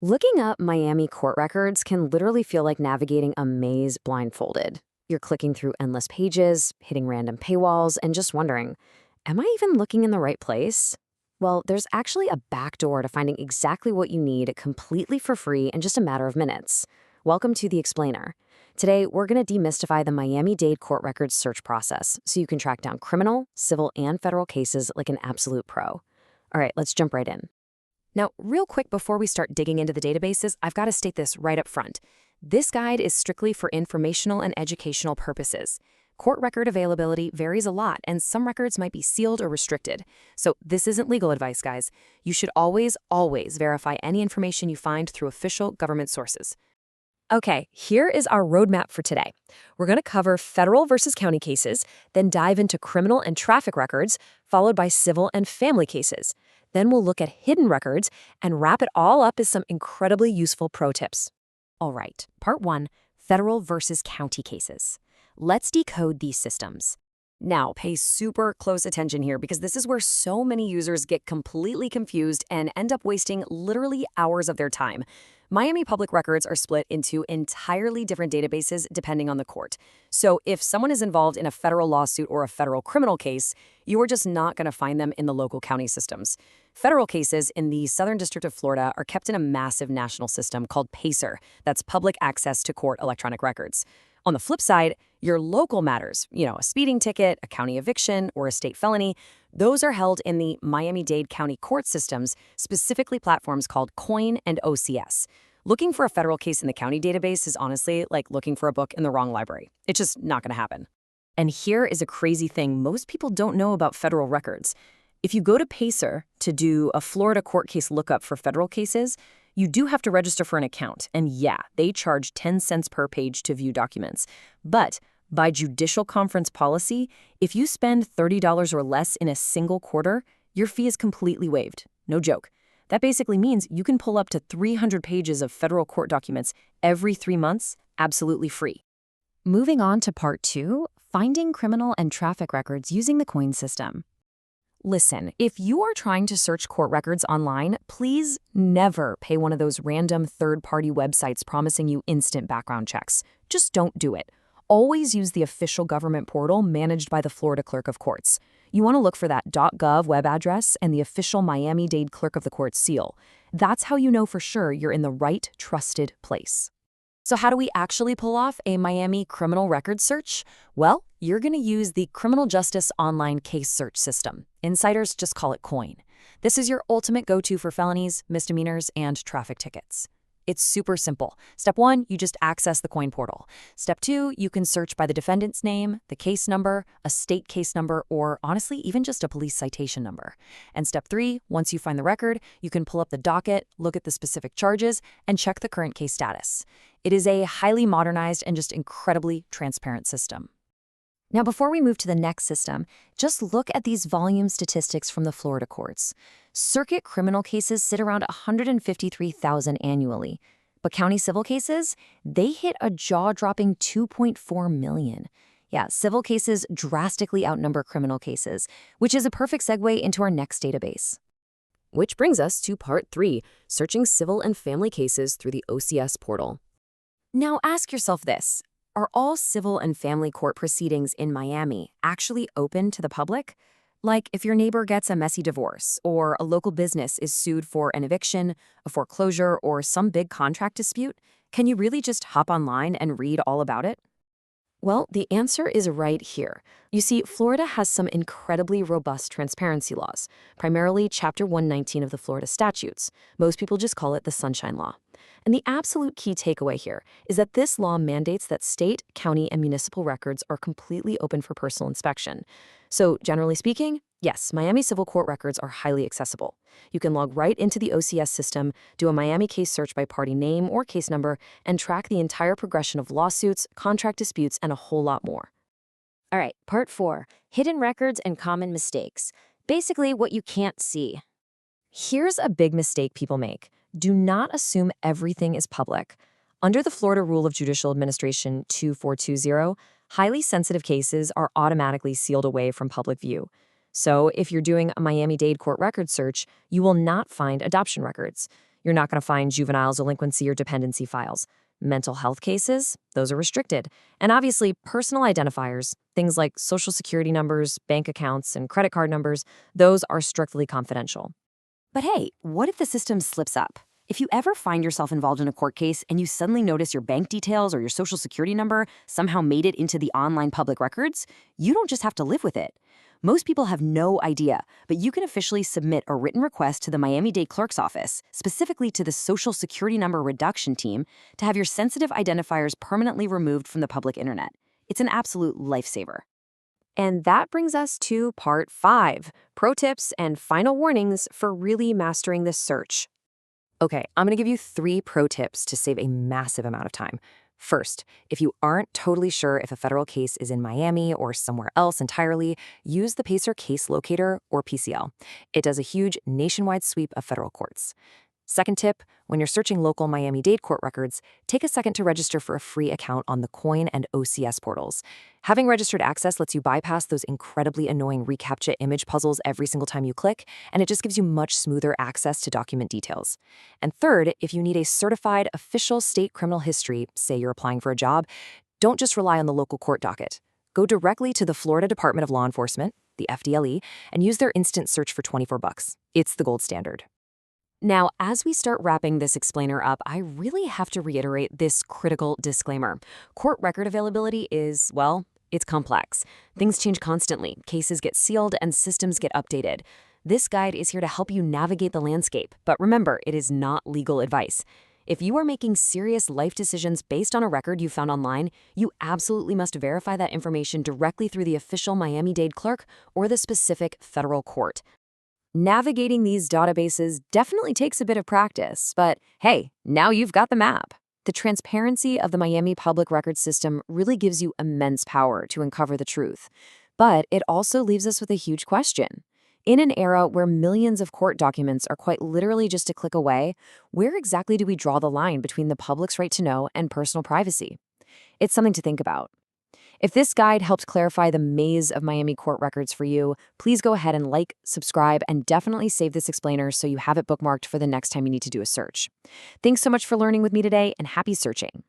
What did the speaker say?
Looking up Miami court records can literally feel like navigating a maze blindfolded. You're clicking through endless pages, hitting random paywalls, and just wondering, am I even looking in the right place? Well, there's actually a backdoor to finding exactly what you need completely for free in just a matter of minutes. Welcome to The Explainer. Today, we're going to demystify the Miami-Dade court records search process so you can track down criminal, civil, and federal cases like an absolute pro. All right, let's jump right in. Now, real quick before we start digging into the databases, I've got to state this right up front. This guide is strictly for informational and educational purposes. Court record availability varies a lot, and some records might be sealed or restricted. So this isn't legal advice, guys. You should always verify any information you find through official government sources. Okay, here is our roadmap for today. We're going to cover federal versus county cases, then dive into criminal and traffic records, followed by civil and family cases. Then we'll look at hidden records and wrap it all up as some incredibly useful pro tips. All right, part 1, federal versus county cases. Let's decode these systems. Now, pay super close attention here because this is where so many users get completely confused and end up wasting literally hours of their time. Miami public records are split into entirely different databases depending on the court. So if someone is involved in a federal lawsuit or a federal criminal case, you are just not going to find them in the local county systems. Federal cases in the Southern District of Florida are kept in a massive national system called PACER, that's Public Access to Court Electronic Records. On the flip side, your local matters, a speeding ticket, a county eviction, or a state felony, those are held in the Miami-Dade County court systems, specifically platforms called COIN and OCS. Looking for a federal case in the county database is honestly like looking for a book in the wrong library. It's just not going to happen. And here is a crazy thing most people don't know about federal records. If you go to PACER to do a Florida court case lookup for federal cases, you do have to register for an account. And yeah, they charge 10 cents per page to view documents. But by judicial conference policy, if you spend $30 or less in a single quarter, your fee is completely waived. No joke. That basically means you can pull up to 300 pages of federal court documents every 3 months, absolutely free. Moving on to part 2, finding criminal and traffic records using the COIN system. Listen, if you are trying to search court records online, please never pay one of those random third-party websites promising you instant background checks. Just don't do it. Always use the official government portal managed by the Florida Clerk of Courts. You want to look for that .gov web address and the official Miami-Dade Clerk of the Court seal. That's how you know for sure you're in the right, trusted place. So how do we actually pull off a Miami criminal record search? Well, you're going to use the Criminal Justice Online Case Search System. Insiders just call it COIN. This is your ultimate go-to for felonies, misdemeanors, and traffic tickets. It's super simple. Step 1, you just access the COIN portal. Step 2, you can search by the defendant's name, the case number, a state case number, or honestly, even just a police citation number. And step 3, once you find the record, you can pull up the docket, look at the specific charges, and check the current case status. It is a highly modernized and just incredibly transparent system. Now, before we move to the next system, just look at these volume statistics from the Florida courts. Circuit criminal cases sit around 153,000 annually, but county civil cases, they hit a jaw-dropping 2.4 million. Yeah, civil cases drastically outnumber criminal cases, which is a perfect segue into our next database. Which brings us to part 3, searching civil and family cases through the OCS portal. Now ask yourself this. Are all civil and family court proceedings in Miami actually open to the public? Like if your neighbor gets a messy divorce, or a local business is sued for an eviction, a foreclosure, or some big contract dispute, can you really just hop online and read all about it? Well, the answer is right here. You see, Florida has some incredibly robust transparency laws, primarily Chapter 119 of the Florida statutes. Most people just call it the Sunshine Law. And the absolute key takeaway here is that this law mandates that state, county, and municipal records are completely open for personal inspection. So, generally speaking, yes, Miami civil court records are highly accessible. You can log right into the OCS system, do a Miami case search by party name or case number, and track the entire progression of lawsuits, contract disputes, and a whole lot more. All right, part 4, hidden records and common mistakes. Basically, what you can't see. Here's a big mistake people make. Do not assume everything is public. Under the Florida Rule of Judicial Administration 2420, highly sensitive cases are automatically sealed away from public view. So if you're doing a Miami-Dade court record search, you will not find adoption records. You're not going to find juvenile delinquency or dependency files. Mental health cases, those are restricted. And obviously, personal identifiers, things like social security numbers, bank accounts, and credit card numbers, those are strictly confidential. But hey, what if the system slips up? If you ever find yourself involved in a court case and you suddenly notice your bank details or your social security number somehow made it into the online public records, you don't just have to live with it. Most people have no idea, but you can officially submit a written request to the Miami-Dade Clerk's office, specifically to the Social Security Number Reduction Team, to have your sensitive identifiers permanently removed from the public internet. It's an absolute lifesaver. And that brings us to part 5, pro tips and final warnings for really mastering this search. Okay, I'm going to give you 3 pro tips to save a massive amount of time. First, if you aren't totally sure if a federal case is in Miami or somewhere else entirely, use the PACER Case Locator, or PCL. It does a huge nationwide sweep of federal courts. Second tip, when you're searching local Miami-Dade court records, take a second to register for a free account on the COIN and OCS portals. Having registered access lets you bypass those incredibly annoying reCAPTCHA image puzzles every single time you click, and it just gives you much smoother access to document details. And third, if you need a certified official state criminal history, say you're applying for a job, don't just rely on the local court docket. Go directly to the Florida Department of Law Enforcement, the FDLE, and use their instant search for $24. It's the gold standard. Now, as we start wrapping this explainer up, I really have to reiterate this critical disclaimer. Court record availability is, well, it's complex. Things change constantly, cases get sealed, and systems get updated. This guide is here to help you navigate the landscape, but remember, it is not legal advice. If you are making serious life decisions based on a record you found online, you absolutely must verify that information directly through the official Miami-Dade clerk or the specific federal court. Navigating these databases definitely takes a bit of practice, but hey, now you've got the map. The transparency of the Miami public records system really gives you immense power to uncover the truth. But it also leaves us with a huge question. In an era where millions of court documents are quite literally just a click away, where exactly do we draw the line between the public's right to know and personal privacy? It's something to think about. If this guide helped clarify the maze of Miami court records for you, please go ahead and like, subscribe, and definitely save this explainer so you have it bookmarked for the next time you need to do a search. Thanks so much for learning with me today, and happy searching.